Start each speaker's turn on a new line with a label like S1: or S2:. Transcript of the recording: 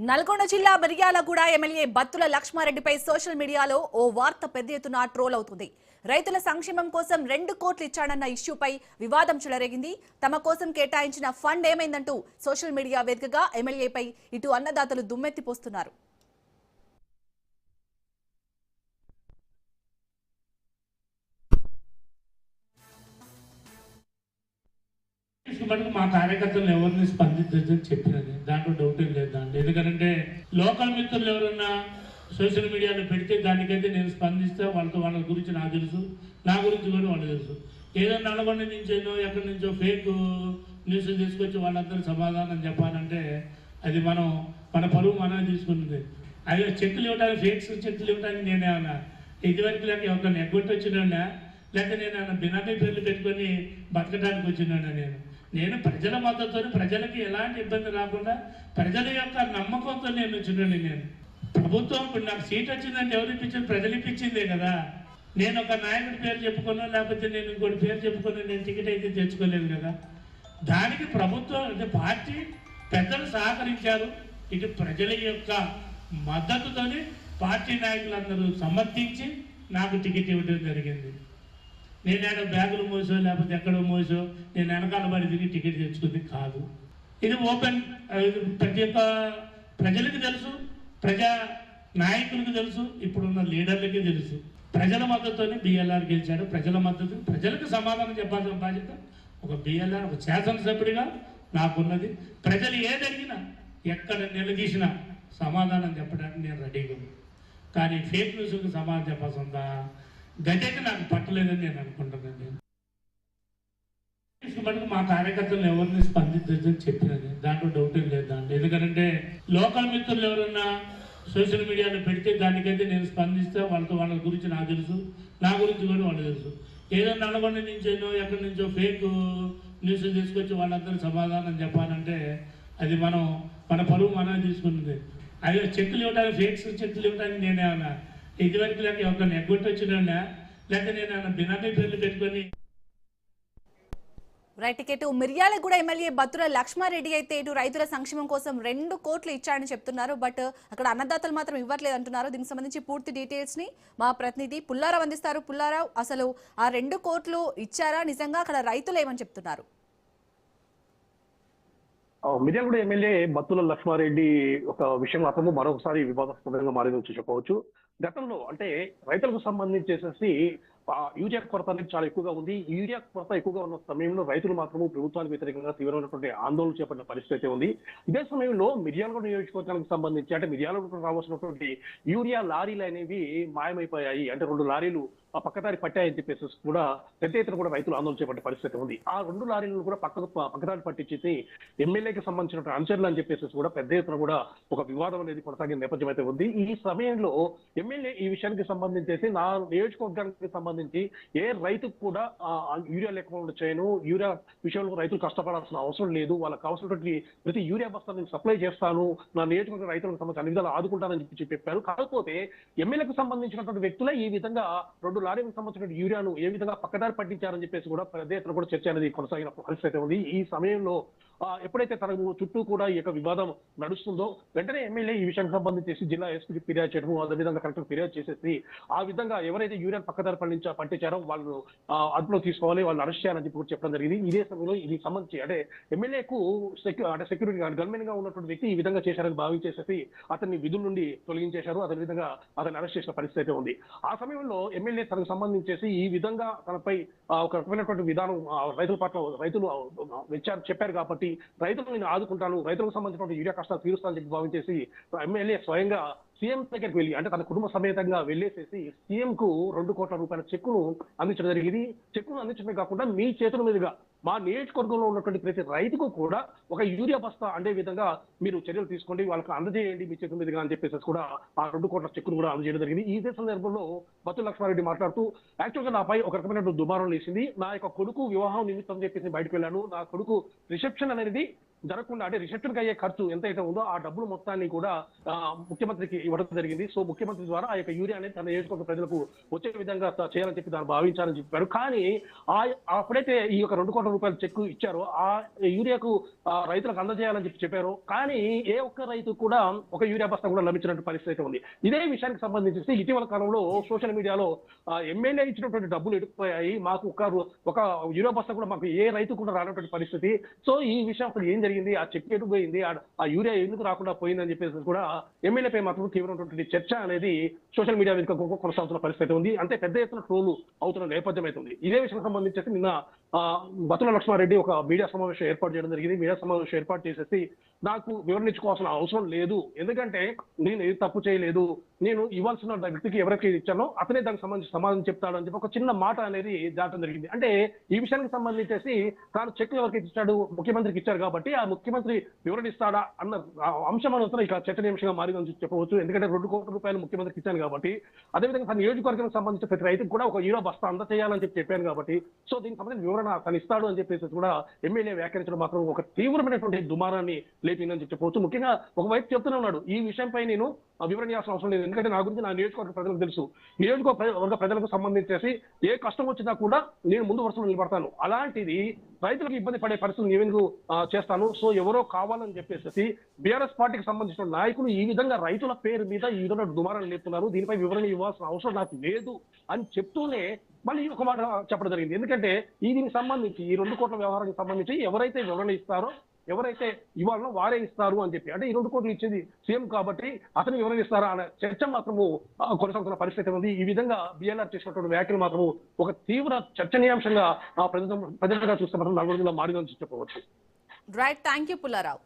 S1: నల్గొండ జిల్లా Miryalaguda MLA Battula లక్ష్మారెడ్డిపై social మీడియాలో ఓ వార్త పెద్ద ఎత్తున ట్రోల్ అవుతుంది. రైతుల సంక్షేమం కోసం 2 కోట్లు ఇచ్చాడన్న ఇష్యూపై వివాదం చెలరేగింది. తమ కోసం కేటాయించిన ఫండ్ ఏమైందంటూ సోషల్ మీడియా వేదికగా ఎమ్మెల్యేపై ఇటు అన్నదాతలు దుమ్మెత్తిపోస్తున్నారు.
S2: మా కార్యకర్తలు ఎవరిని స్పందించదని చెప్పినది దాంట్లో డౌట్ ఏం లేదు. దాంట్లో ఎందుకంటే లోకల్ మిత్రులు ఎవరన్నా సోషల్ మీడియాలో పెడితే దానికైతే నేను స్పందిస్తే వాళ్ళ గురించి నాకు తెలుసు, నా గురించి కూడా వాళ్ళకి తెలుసు. ఏదో నల్గొండ నుంచేనో ఎక్కడి నుంచో ఫేక్ న్యూస్ తీసుకొచ్చి వాళ్ళందరూ సమాధానం చెప్పాలంటే అది మన పరువు మనమే తీసుకున్నది. అదే చెక్కులు ఇవ్వడానికి ఫేక్స్ చెక్కులు ఇవ్వడానికి నేనేమన్నా ఇదివరకు లేక ఎవరికైనా ఎగ్గొట్టి వచ్చినా లేక నేను బినామీ పేర్లు పెట్టుకొని బతకడానికి వచ్చినాను. నేను ప్రజల మద్దతుతో ప్రజలకి ఎలాంటి ఇబ్బంది రాకుండా ప్రజల యొక్క నమ్మకంతో నేను వచ్చినాను. నేను ప్రభుత్వం ఇప్పుడు నాకు సీట్ వచ్చిందంటే ఎవరు ఇప్పించింది? ప్రజలు ఇప్పించిందే కదా. నేను ఒక నాయకుడి పేరు చెప్పుకున్నా లేకపోతే నేను ఇంకోటి పేరు చెప్పుకున్నా నేను టికెట్ అయితే తెచ్చుకోలేదు కదా. దానికి ప్రభుత్వం అంటే పార్టీ పెద్దలు సహకరించారు. ఇటు ప్రజల యొక్క మద్దతుతోని పార్టీ నాయకులందరూ సమర్థించి నాకు టికెట్ ఇవ్వడం జరిగింది. నేను బ్యాగులు మోసో లేకపోతే ఎక్కడో మోసో నేను వెనకాల పడి తిరిగి టికెట్ తెచ్చుకుంది కాదు. ఇది ఓపెన్. ప్రతి ఒక్క ప్రజలకు తెలుసు, ప్రజా నాయకులకు తెలుసు, ఇప్పుడున్న లీడర్లకి తెలుసు. ప్రజల మద్దతుతోనే బిఎల్ఆర్ గెలిచాడు. ప్రజల మద్దతు ప్రజలకు సమాధానం చెప్పాల్సిన బాధ్యత ఒక బిఎల్ఆర్ ఒక శాసనసభ్యుడిగా నాకున్నది. ప్రజలు ఏదడిగినా ఎక్కడ నిలదీసినా సమాధానం చెప్పడానికి నేను రెడీగా ఉన్నాను. కానీ ఫేక్ న్యూస్కి సమాధానం చెప్పాల్సి ఉందా గట్టయితే నాకు పట్టలేదని నేను అనుకుంటున్నాను. నేను మా కార్యకర్తలు ఎవరిని స్పందించదని చెప్పినది దాంట్లో డౌట్ ఏం లేదు. దాంట్లో ఎందుకంటే లోకల్ మిత్రులు ఎవరన్నా సోషల్ మీడియాలో పెడితే దానికైతే నేను స్పందిస్తే వాళ్ళ గురించి నాకు తెలుసు, నా గురించి కూడా వాళ్ళకి తెలుసు. ఏదో నల్గొండ నుంచేనో ఎక్కడి నుంచో ఫేక్ న్యూస్ తీసుకొచ్చి వాళ్ళందరూ సమాధానం చెప్పాలంటే అది మన పరువు మనమే తీసుకున్నది. అదే చెక్కులు ఇవ్వడానికి ఫేక్స్ చెక్కులు ఇవ్వడానికి నేనేమన్నా ఇదివరకు లేక ఎవరికైనా ఎగ్గొట్టి వచ్చినా లేక నేను బినామీ పేర్లు పెట్టుకొని
S1: రైట్. ఇటు మిర్యాలగూడ ఎమ్మెల్యే బత్తుల లక్ష్మారెడ్డి అయితే ఇటు రైతుల సంక్షేమం కోసం 2 కోట్లు ఇచ్చారని చెప్తున్నారు. బట్ అక్కడ అన్నదాతలు మాత్రం ఇవ్వట్లేదు అంటున్నారు. దీనికి సంబంధించి పూర్తి డీటెయిల్స్ ని మా ప్రతినిధి పుల్లారావు అందిస్తారు. పుల్లారావు, అసలు ఆ 2 కోట్లు ఇచ్చారా? నిజంగా అక్కడ రైతులు ఏమని చెప్తున్నారు?
S3: మిర్యాలగూడ ఎమ్మెల్యే బత్తుల లక్ష్మారెడ్డి ఒక విషయం అతను మరొకసారి వివాదాస్పదంగా మారిందని చెప్పవచ్చు. గతంలో అంటే రైతులకు సంబంధించేసేసి యూరియా కొరత అనేది చాలా ఎక్కువగా ఉంది. యూరియా కొరత ఎక్కువగా ఉన్న సమయంలో రైతులు మాత్రము ప్రభుత్వానికి వ్యతిరేకంగా తీవ్రమైనటువంటి ఆందోళన చేపట్టిన పరిస్థితి అయితే ఉంది. ఇదే సమయంలో మిర్యాలగూడ నియోజకవర్గానికి సంబంధించి అంటే మిర్యాలగూడ రావాల్సినటువంటి యూరియా లారీలు అనేవి మాయమైపోయాయి. అంటే 2 లారీలు పక్కదారి పట్టాయని చెప్పేసి కూడా పెద్ద ఎత్తున కూడా రైతులు ఆందోళన చేపట్టే పరిస్థితి ఉంది. ఆ 2 లారీలను కూడా పక్కదారి పట్టించేసి ఎమ్మెల్యేకి సంబంధించిన అనుచరులు అని చెప్పేసి కూడా పెద్ద ఎత్తున కూడా ఒక వివాదం అనేది కొనసాగిన నేపథ్యం అయితే ఉంది. ఈ సమయంలో ఎమ్మెల్యే ఈ విషయానికి సంబంధించేసి నా నియోజకవర్గానికి సంబంధించి ఏ రైతుకు కూడా యూరియా లేకుండా చేయను, యూరియా విషయంలో రైతులు కష్టపడాల్సిన అవసరం లేదు, వాళ్ళకి కావాల్సినటువంటి ప్రతి యూరియా బస్తా నేను సప్లై చేస్తాను, నా నియోజకవర్గ రైతులకు సంబంధించి అన్ని విధాలు ఆదుకుంటానని చెప్పారు. కాకపోతే ఎమ్మెల్యేకు సంబంధించినటువంటి వ్యక్తులే ఈ విధంగా 2 లారీలకు సంబంధించిన యూరియాను ఏ విధంగా పక్కదారి పట్టించారని చెప్పేసి కూడా పెద్ద ఎత్తున కూడా చర్చ అనేది కొనసాగిన పరిస్థితి ఉంది. ఈ సమయంలో ఎప్పుడైతే తన చుట్టూ కూడా ఈ యొక్క వివాదం నడుస్తుందో వెంటనే ఎమ్మెల్యే ఈ విషయానికి సంబంధించి జిల్లా ఎస్పీకి ఫిర్యాదు చేయడం, అదేవిధంగా కలెక్టర్ ఫిర్యాదు చేసేసి ఆ విధంగా ఎవరైతే యూరియా పక్కదారి పట్టించారో వాళ్ళు అదుపులో తీసుకోవాలి, వాళ్ళు అరెస్ట్ చేయాలని చెప్పి కూడా చెప్పడం జరిగింది. ఇదే సమయంలో ఇది సంబంధించి అంటే ఎమ్మెల్యేకు సెక్యూరిటీ గన్మెన్ గా ఉన్నటువంటి వ్యక్తి ఈ విధంగా చేశారని భావించేసేసి అతన్ని విధుల నుండి తొలగించేశారు. అదే విధంగా అతన్ని అరెస్ట్ చేసిన పరిస్థితి అయితే ఉంది. ఆ సమయంలో ఎమ్మెల్యే తనకు సంబంధించేసి ఈ విధంగా తనపై ఒక రకమైనటువంటి విధానం రైతుల పట్ల రైతులు చెప్పారు కాబట్టి రైతులు నేను ఆదుకుంటాను, రైతులకు సంబంధించిన యూరియా కష్టాలు తీరుస్తానని చెప్పి భావించేసి ఎమ్మెల్యే స్వయంగా సీఎం దగ్గరికి వెళ్ళి అంటే తన కుటుంబ సమేతంగా వెళ్ళేసేసి సీఎం కు 2 కోట్ల రూపాయల చెక్కును అందించడం జరిగింది. చెక్కును అందించడమే కాకుండా మీ చేతుల మీదుగా మా నియోజకవర్గంలో ఉన్నటువంటి ప్రతి రైతుకు కూడా ఒక యూరియా బస్తా అందే విధంగా మీరు చర్యలు తీసుకోండి, వాళ్ళకి అందజేయండి మీ చేతుల మీదుగా అని చెప్పేసి కూడా ఆ 2 కోట్ల చెక్కును కూడా అందజేయడం జరిగింది. ఇదే సందర్భంలో బత్తుల లక్ష్మారెడ్డి మాట్లాడుతూ యాక్చువల్గా నాపై ఒక రకమైన దుమారం లేచింది. నా యొక్క కొడుకు వివాహం నిమిత్తం చెప్పేసి బయటకు వెళ్ళాను, నా కొడుకు రిసెప్షన్ అనేది జరగకుండా అంటే రిసెప్షన్ కి అయ్యే ఖర్చు ఎంతైతే ఉందో ఆ డబ్బులు మొత్తాన్ని కూడా ముఖ్యమంత్రికి ఇవ్వడం జరిగింది. సో ముఖ్యమంత్రి ద్వారా ఆ యొక్క యూరియా అనేది తన నియోజకవర్గ ప్రజలకు వచ్చే విధంగా చేయాలని చెప్పి దాన్ని భావించాలని చెప్పారు. కానీ అప్పుడైతే ఈ యొక్క 2 కోట్ల రూపాయల చెక్ ఇచ్చారో ఆ యూరియాకు రైతులకు అందజేయాలని చెప్పారు. కానీ ఏ ఒక్క రైతు కూడా ఒక యూరియా బస్తా కూడా లభించినటువంటి పరిస్థితి అయితే ఉంది. ఇదే విషయానికి సంబంధించి ఇటీవల కాలంలో సోషల్ మీడియాలో ఎమ్మెల్యే ఇచ్చినటువంటి డబ్బులు ఎడుకుపోయాయి, మాకు ఒక యూరియా బస్తా కూడా మాకు ఏ రైతు కూడా రానటువంటి పరిస్థితి. సో ఈ విషయం అసలు ఏం జరిగింది, ఆ చెక్ ఎటు పోయింది, ఆ యూరియా ఎందుకు రాకుండా పోయిందని చెప్పేసి కూడా ఎమ్మెల్యేపై మాత్రం తీవ్రమైనటువంటి చర్చ అనేది సోషల్ మీడియా వేదిక కొనసాగుతున్న పరిస్థితి ఉంది. అంతే పెద్ద ఎత్తున ట్రోలు అవుతున్న నేపథ్యం అయితే ఉంది. ఇదే విషయం సంబంధించి నిన్న బత్తుల లక్ష్మారెడ్డి ఒక మీడియా సమావేశం ఏర్పాటు చేయడం జరిగింది. మీడియా సమావేశం ఏర్పాటు చేసేసి నాకు వివరించుకోవాల్సిన అవసరం లేదు, ఎందుకంటే నేను ఏది తప్పు చేయలేదు, నేను ఇవ్వాల్సిన వ్యక్తికి ఎవరికి ఇచ్చానో అతనే దానికి సంబంధించి సమాధానం చెప్తాడని చెప్పి ఒక చిన్న మాట అనేది దాటం జరిగింది. అంటే ఈ విషయానికి సంబంధించేసి తాను చెక్ ఎవరికి ఇచ్చాడు, ముఖ్యమంత్రికి ఇచ్చారు కాబట్టి ఆ ముఖ్యమంత్రి వివరణ ఇస్తాడా అన్న అంశం అనేది ఇక చర్చనీయాంశంగా మారిందని చెప్పవచ్చు. ఎందుకంటే 2 కోట్ల రూపాయలు ముఖ్యమంత్రికి ఇచ్చాను కాబట్టి, అదేవిధంగా తన నియోజకవర్గానికి సంబంధించిన ప్రతి రైతుకు కూడా ఒక యూరియా బస్తా అందజేయాలని చెప్పాను కాబట్టి, సో దీనికి సంబంధించిన వివరణ తను ఇస్తాడు అని చెప్పేసి కూడా ఎమ్మెల్యే వ్యాఖ్యానించడం మాత్రం ఒక తీవ్రమైనటువంటి దుమారాన్ని లేపిందని చెప్పవచ్చు. ముఖ్యంగా ఒకవైపు చెప్తూనే ఉన్నాడు, ఈ విషయంపై నేను వివరణ చేయాల్సిన అవసరం లేదు, ఎందుకంటే నా గురించి నా నియోజకవర్గ ప్రజలకు తెలుసు, నియోజకవర్గ ప్రజలకు సంబంధించేసి ఏ కష్టం వచ్చినా కూడా నేను ముందు వరుసలో నిలబడతాను, అలాంటిది రైతులకు ఇబ్బంది పడే పరిస్థితులు నేను చేస్తాను. సో ఎవరో కావాలని చెప్పేసి బీఆర్ఎస్ పార్టీకి సంబంధించిన నాయకులు ఈ విధంగా రైతుల పేరు మీద ఈ విధంగా దుమారాన్ని లేపుతున్నారు, దీనిపై వివరణ ఇవ్వాల్సిన అవసరం నాకు లేదు అని చెప్తూనే మళ్ళీ ఒక మాట చెప్పడం జరిగింది. ఎందుకంటే దీనికి సంబంధించి ఈ 2 కోట్ల వ్యవహారానికి సంబంధించి ఎవరైతే వివరణ ఇస్తారో, ఎవరైతే ఇవ్వాలనో వారే ఇస్తారు అని చెప్పి, అంటే ఈ 2 కోట్లు ఇచ్చింది సీఎం కాబట్టి అతను వివరణ ఇస్తారా అనే చర్చ మాత్రము కొనసాగుతున్న పరిస్థితి ఉంది. ఈ విధంగా బిఎల్ఆర్ చేసినటువంటి వ్యాఖ్యలు మాత్రము ఒక తీవ్ర చర్చనీయాంశంగా ప్రజలుగా చూస్తే మాత్రం నలుగురిలో మారిందని చెప్పవచ్చు.
S1: Right, thank you Pullarao.